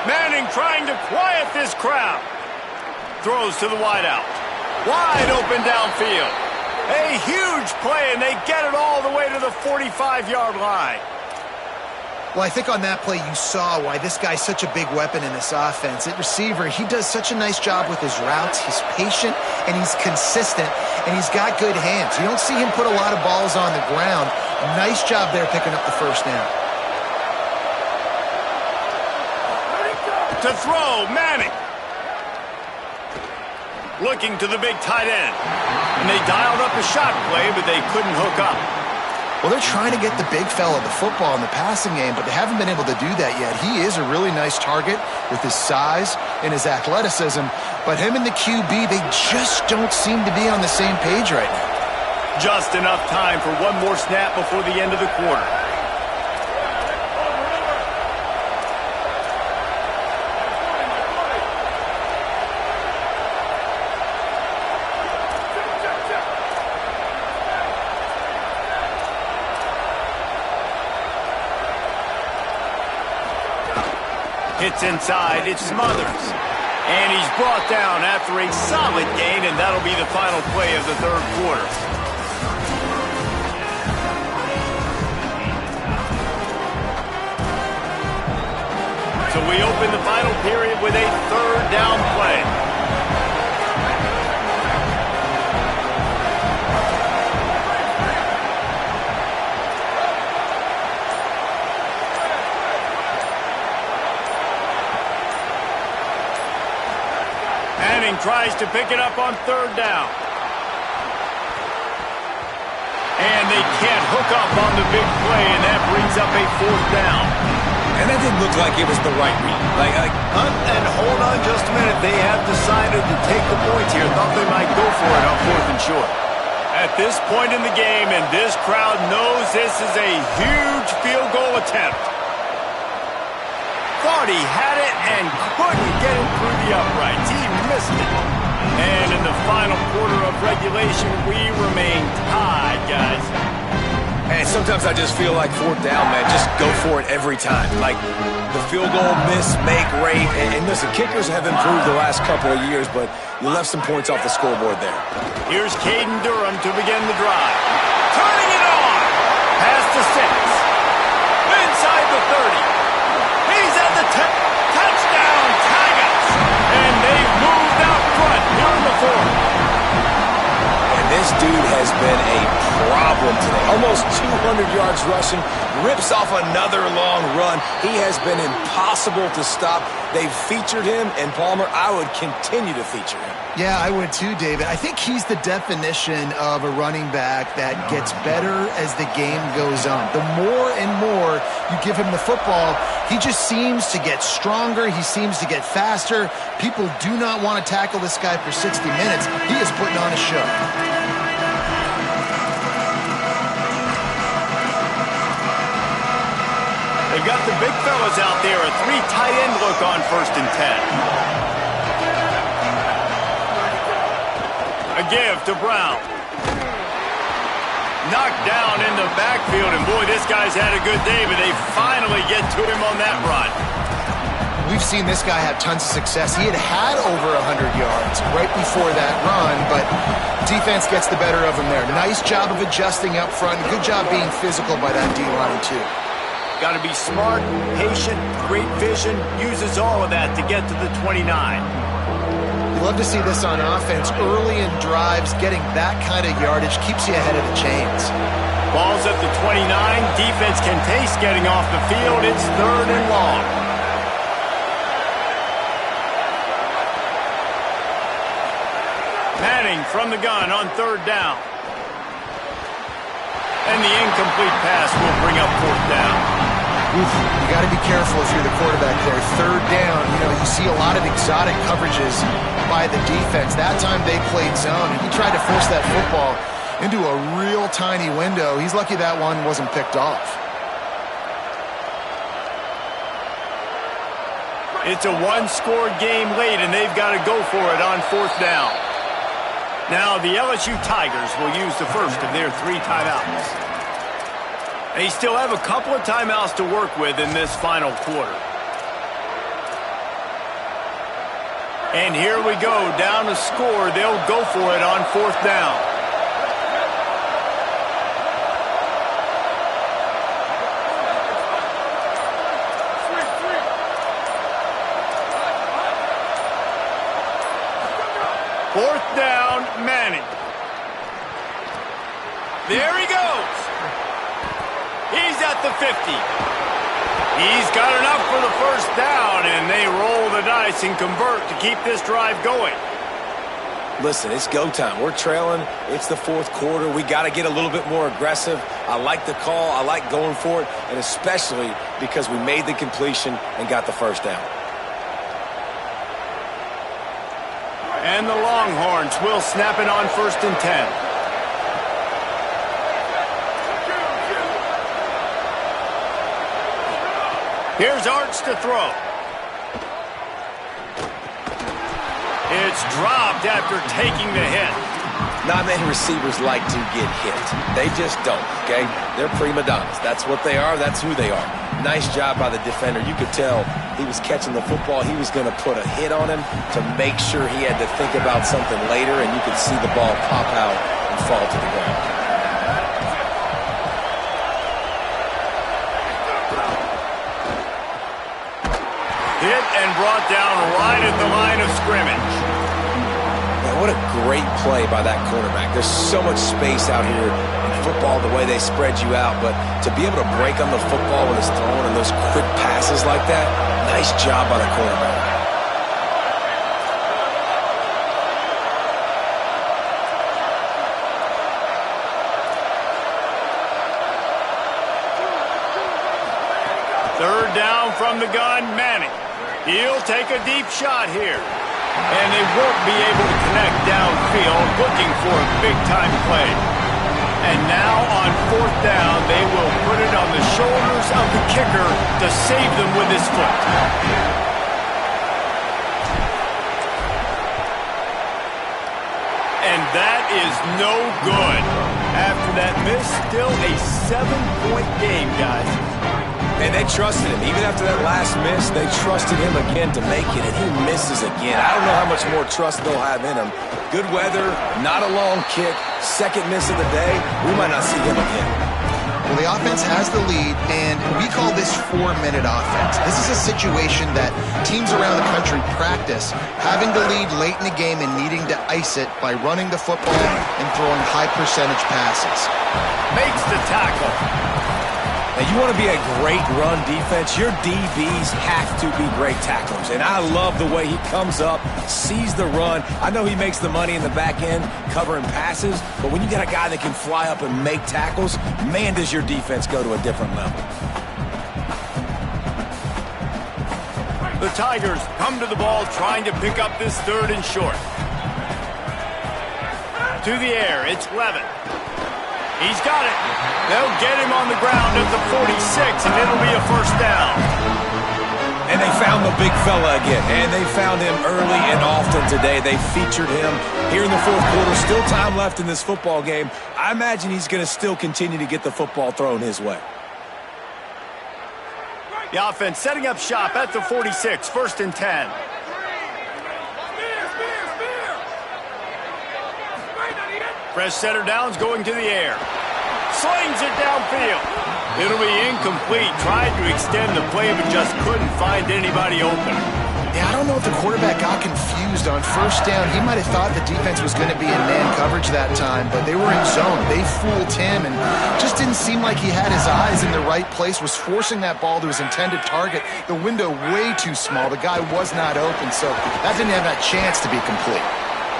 S1: Manning trying to quiet this crowd. Throws to the wideout. Wide open downfield. A huge play, and they get it all the way to the 45-yard line.
S4: Well, I think on that play you saw why this guy's such a big weapon in this offense. At receiver, he does such a nice job with his routes. He's patient, and he's consistent, and he's got good hands. You don't see him put a lot of balls on the ground. Nice job there picking up the 1st down.
S1: To throw, Manning. Looking to the big tight end. And they dialed up a shot play, but they couldn't hook up.
S4: Well, they're trying to get the big fella the football in the passing game, but they haven't been able to do that yet. He is a really nice target with his size and his athleticism, but him and the QB, they just don't seem to be on the same page right now.
S1: Just enough time for one more snap before the end of the quarter. Hits inside, it's Smothers. And he's brought down after a solid gain, and that'll be the final play of the 3rd quarter. So we open the final period with a 3rd down play. Manning tries to pick it up on third down. And they can't hook up on the big play, and that brings up a fourth down.
S3: And that didn't look like it was the right read.
S1: Hunt, and hold on just a minute. They have decided to take the points here. Thought they might go for it on fourth and short. At this point in the game, and this crowd knows this is a huge field goal attempt. Thought he had it and couldn't get it through the uprights. He missed it. And in the final quarter of regulation, we remain tied, guys.
S3: And sometimes I just feel like fourth down, man, just go for it every time. Like the field goal miss, make rate. And listen, kickers have improved the last couple of years, but you left some points off the scoreboard there.
S1: Here's Caden Durham to begin the drive. Turning it on. Past the 6. Inside the 30. He's at the 10. Touchdown, Tigers. And they moved out front here in the 4th.
S3: And this dude has been a problem today. Almost 200 yards rushing. Rips off another long run. He has been impossible to stop. They've featured him, and Palmer, I would continue to feature him.
S4: Yeah, I would too, David. I think he's the definition of a running back that gets better as the game goes on. The more and more you give him the football, he just seems to get stronger. He seems to get faster. People do not want to tackle this guy for 60 minutes. He is putting on a show.
S1: They've got the big fellas out there. A 3 tight end look on 1st and 10. A give to Brown. Knocked down in the backfield, and boy, this guy's had a good day, but they finally get to him on that run.
S4: We've seen this guy have tons of success. He had over 100 yards right before that run, but defense gets the better of him there. Nice job of adjusting up front. Good job being physical by that D-line, too.
S1: Got to be smart, patient, great vision, uses all of that to get to the 29.
S4: You love to see this on offense. Early in drives, getting that kind of yardage keeps you ahead of the chains.
S1: Ball's at the 29. Defense can taste getting off the field. It's 3rd and long. Manning from the gun on 3rd down. And the incomplete pass will bring up 4th down.
S4: You got to be careful if you're the quarterback there. 3rd down, you see a lot of exotic coverages by the defense. That time they played zone, and he tried to force that football into a real tiny window. He's lucky that one wasn't picked off.
S1: It's a one-score game late, and they've got to go for it on 4th down. Now the LSU Tigers will use the first of their 3 timeouts. They still have a couple of timeouts to work with in this final quarter. And here we go, down to score. They'll go for it on 4th down. Fourth down, Manning. There he goes. He's at the 50. He's got enough for the first down, and they roll the dice and convert to keep this drive going.
S3: Listen, it's go time. We're trailing. It's the 4th quarter. We got to get a little bit more aggressive. I like the call. I like going for it, and especially because we made the completion and got the first down.
S1: And the Longhorns will snap it on 1st and 10. Here's Arch to throw. It's dropped after taking the hit.
S3: Not many receivers like to get hit. They just don't, okay? They're prima donnas. That's what they are. That's who they are. Nice job by the defender. You could tell he was catching the football. He was going to put a hit on him to make sure he had to think about something later, and you could see the ball pop out and fall to the ground.
S1: Hit and brought down right at the line of scrimmage.
S3: Man, what a great play by that quarterback. There's so much space out here in football, the way they spread you out, but to be able to break on the football when it's thrown and those quick passes like that, nice job by the quarterback.
S1: from the gun, Manning. He'll take a deep shot here. And they won't be able to connect downfield, looking for a big-time play. And now on 4th down, they will put it on the shoulders of the kicker to save them with his foot. And that is no good. After that miss, still a 7-point game, guys.
S3: And they trusted him. Even after that last miss, they trusted him again to make it, and he misses again. I don't know how much more trust they'll have in him. Good weather, not a long kick, second miss of the day. We might not see him again.
S4: Well, the offense has the lead, and we call this 4-minute offense. This is a situation that teams around the country practice, having the lead late in the game and needing to ice it by running the football and throwing high-percentage passes.
S1: Makes the tackle.
S3: Now, you want to be a great run defense, your DBs have to be great tacklers. And I love the way he comes up, sees the run. I know he makes the money in the back end covering passes, but when you got a guy that can fly up and make tackles, man, does your defense go to a different level.
S1: The Tigers come to the ball trying to pick up this 3rd and short. To the air, it's Levin. He's got it. They'll get him on the ground at the 46, and it'll be a 1st down.
S3: And they found the big fella again, and they found him early and often today. They featured him here in the 4th quarter. Still time left in this football game. I imagine he's going to still continue to get the football thrown his way.
S1: The offense setting up shop at the 46, 1st and 10. Fresh setter downs going to the air. Slings it downfield. It'll be incomplete. Tried to extend the play, but just couldn't find anybody open.
S4: Yeah, I don't know if the quarterback got confused on 1st down. He might have thought the defense was going to be in man coverage that time, but they were in zone. They fooled him and just didn't seem like he had his eyes in the right place, was forcing that ball to his intended target. The window way too small. The guy was not open, so that didn't have that chance to be complete.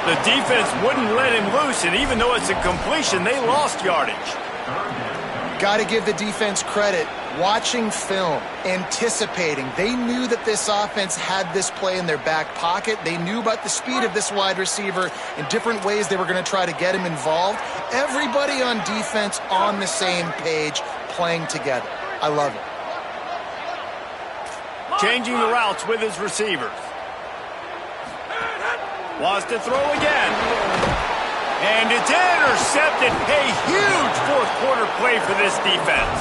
S1: The defense wouldn't let him loose, and even though it's a completion, they lost yardage.
S4: Got to give the defense credit. Watching film, anticipating. They knew that this offense had this play in their back pocket. They knew about the speed of this wide receiver in different ways they were going to try to get him involved. Everybody on defense on the same page, playing together. I love it.
S1: Changing the routes with his receivers. Wants to throw again. And it's intercepted. A huge 4th quarter play for this defense.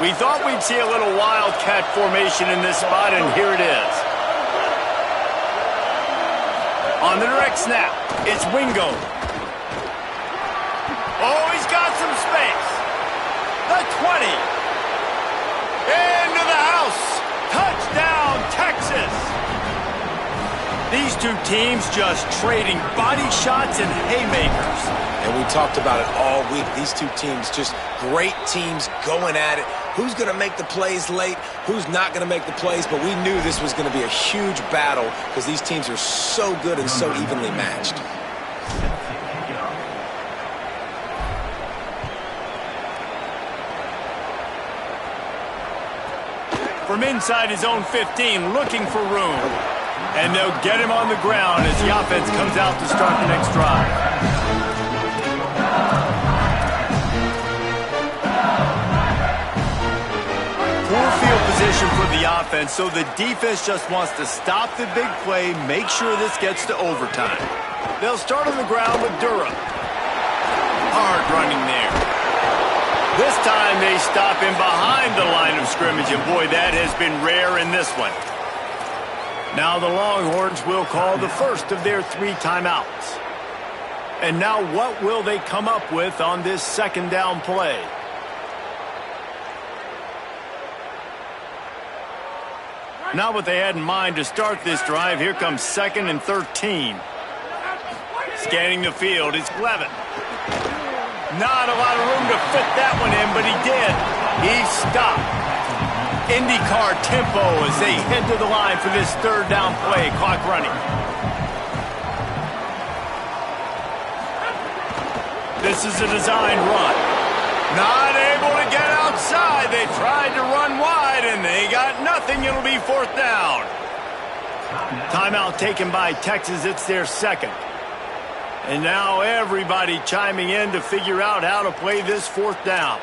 S1: We thought we'd see a little wildcat formation in this spot, and here it is. On the direct snap, it's Wingo. Oh, he's got some space. The 20. Into the house. Touchdown, Texas. These two teams just trading body shots and haymakers.
S3: And we talked about it all week. These two teams, just great teams going at it. Who's going to make the plays late? Who's not going to make the plays? But we knew this was going to be a huge battle because these teams are so good and so evenly matched.
S1: From inside his own 15, looking for room. And they'll get him on the ground as the offense comes out to start the next drive. Poor field position for the offense, so the defense just wants to stop the big play, make sure this gets to overtime. They'll start on the ground with Durham. Hard running there. This time they stop him behind the line of scrimmage, and boy, that has been rare in this one. Now the Longhorns will call the first of their 3 timeouts. And now what will they come up with on this 2nd down play? Not what they had in mind to start this drive. Here comes 2nd and 13. Scanning the field, it's Levin. Not a lot of room to fit that one in, but he did. He stopped. IndyCar tempo as they head to the line for this third down play. Clock running. This is a design run. Not able to get outside. They tried to run wide, and they got nothing. It'll be fourth down. Timeout taken by Texas. It's their second. And now everybody chiming in to figure out how to play this fourth down.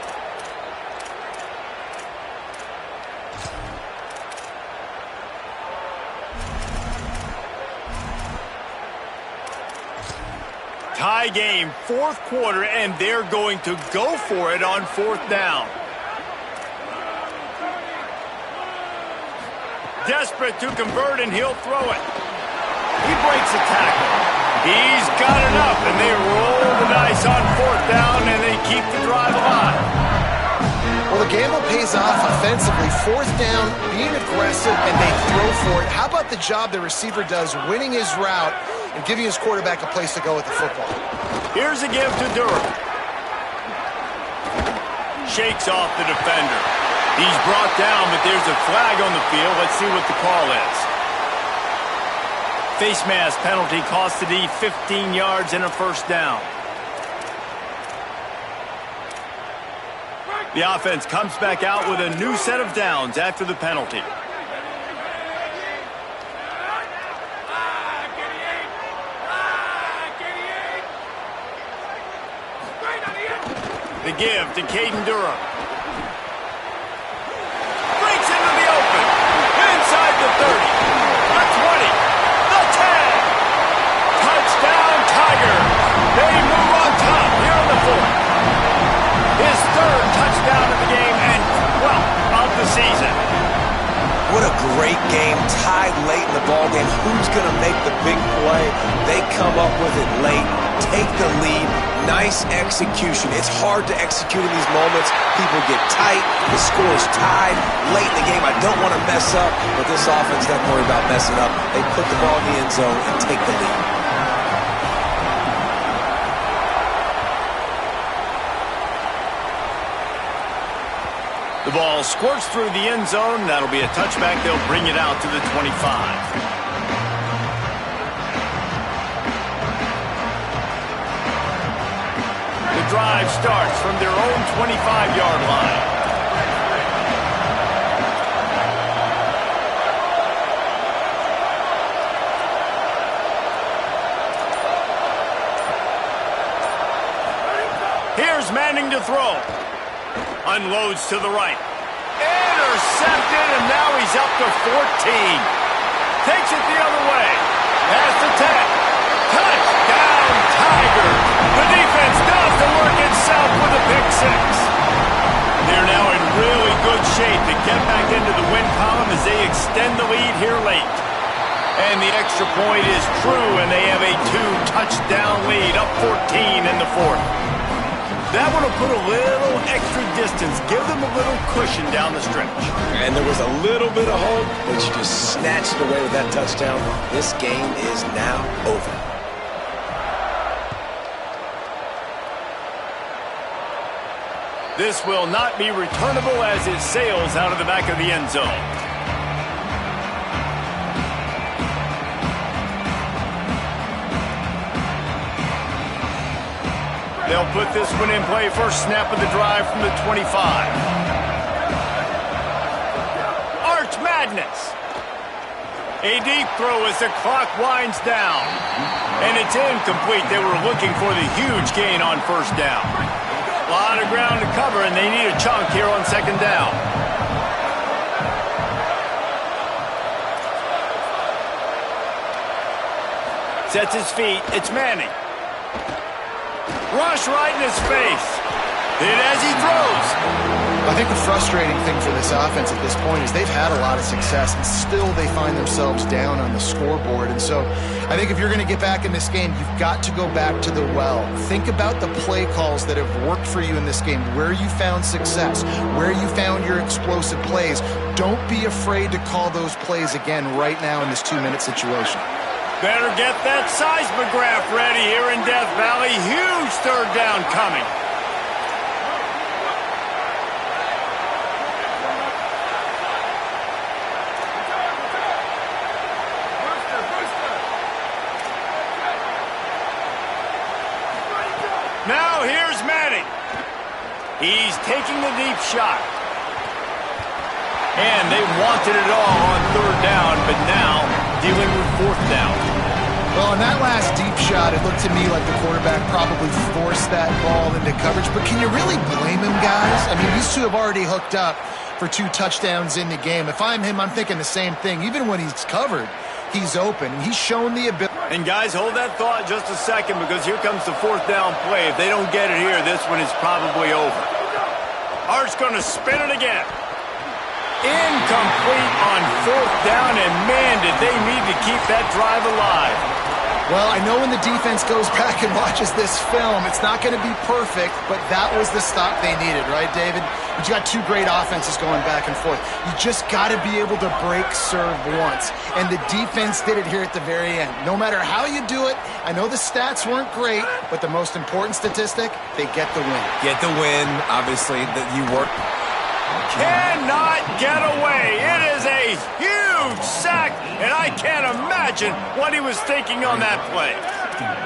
S1: Tie game, fourth quarter, and they're going to go for it on fourth down. Desperate to convert, and he'll throw it. He breaks a tackle. He's got enough, and they roll the dice on fourth down, and they keep the drive alive.
S4: Well, the gamble pays off offensively. Fourth down, being aggressive, and they throw for it. How about the job the receiver does winning his route and giving his quarterback a place to go with the football?
S1: Here's a give to Durham. Shakes off the defender. He's brought down, but there's a flag on the field. Let's see what the call is. Face mask penalty cost the D 15 yards and a first down. The offense comes back out with a new set of downs after the penalty. The give to Caden Durham. Breaks into the open. Inside the 30. The 20. The 10. Touchdown, Tigers. They move on top here in the fourth. His third touchdown of the game and 12th of the season.
S3: What a great game, tied late in the ballgame. Who's going to make the big play? They come up with it late, take the lead. Nice execution. It's hard to execute in these moments. People get tight. The score's tied late in the game. I don't want to mess up, but this offense doesn't worry about messing up. They put the ball in the end zone and take the lead.
S1: The ball squirts through the end zone. That'll be a touchback. They'll bring it out to the 25. The drive starts from their own 25-yard line. Here's Manning to throw. Unloads to the right. Intercepted, and now he's up to 14. Takes it the other way. Past the 10. Touchdown, Tigers. The defense does the work itself with a pick six. They're now in really good shape to get back into the win column as they extend the lead here late. And the extra point is true, and they have a 2-touchdown lead, up 14 in the fourth. That one will put a little extra distance, give them a little cushion down the stretch.
S3: And there was a little bit of hope, but you just snatched it away with that touchdown. This game is now over.
S1: This will not be returnable as it sails out of the back of the end zone. They'll put this one in play. First snap of the drive from the 25. Arch Madness. A deep throw as the clock winds down. And it's incomplete. They were looking for the huge gain on first down. A lot of ground to cover, and they need a chunk here on second down. Sets his feet. It's Manning. Rush right in his face. Hit as he throws.
S4: I think the frustrating thing for this offense at this point is they've had a lot of success, and still they find themselves down on the scoreboard. And so I think if you're going to get back in this game, you've got to go back to the well. Think about the play calls that have worked for you in this game, where you found success, where you found your explosive plays. Don't be afraid to call those plays again right now in this 2-minute situation.
S1: Better get that seismograph ready here in Death Valley. Huge third down coming. Here's Manning. He's taking the deep shot. And they wanted it all on third down, but now dealing with fourth down.
S4: Well, on that last deep shot, it looked to me like the quarterback probably forced that ball into coverage. But can you really blame him, guys? I mean, these two have already hooked up for 2 touchdowns in the game. If I'm him, I'm thinking the same thing. Even when he's covered, he's open. He's shown the ability.
S1: And guys, hold that thought just a second, because here comes the fourth down play. If they don't get it here, this one is probably over. Art's going to spin it again. Incomplete on fourth down, and man, did they need to keep that drive alive.
S4: Well, I know when the defense goes back and watches this film, it's not going to be perfect, but that was the stop they needed, right, David? You got 2 great offenses going back and forth. You just got to be able to break serve once, and the defense did it here at the very end. No matter how you do it, I know the stats weren't great, but the most important statistic, they get the win.
S3: Get the win, obviously, that you work.
S1: Cannot get away. It is a huge sack, and I can't imagine what he was thinking on that play.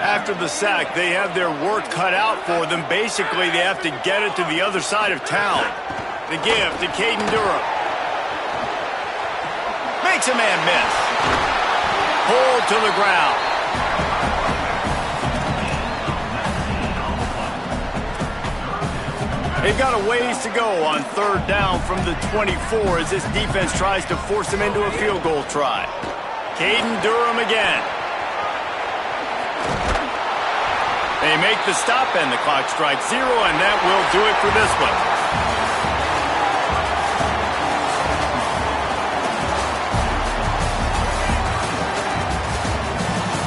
S1: After the sack, they have their work cut out for them. Basically, they have to get it to the other side of town. The give to Caden Durham. Makes a man miss. Pulled to the ground. They've got a ways to go on third down from the 24 as this defense tries to force them into a field goal try. Caden Durham again. They make the stop and the clock strikes 0, and that will do it for this one.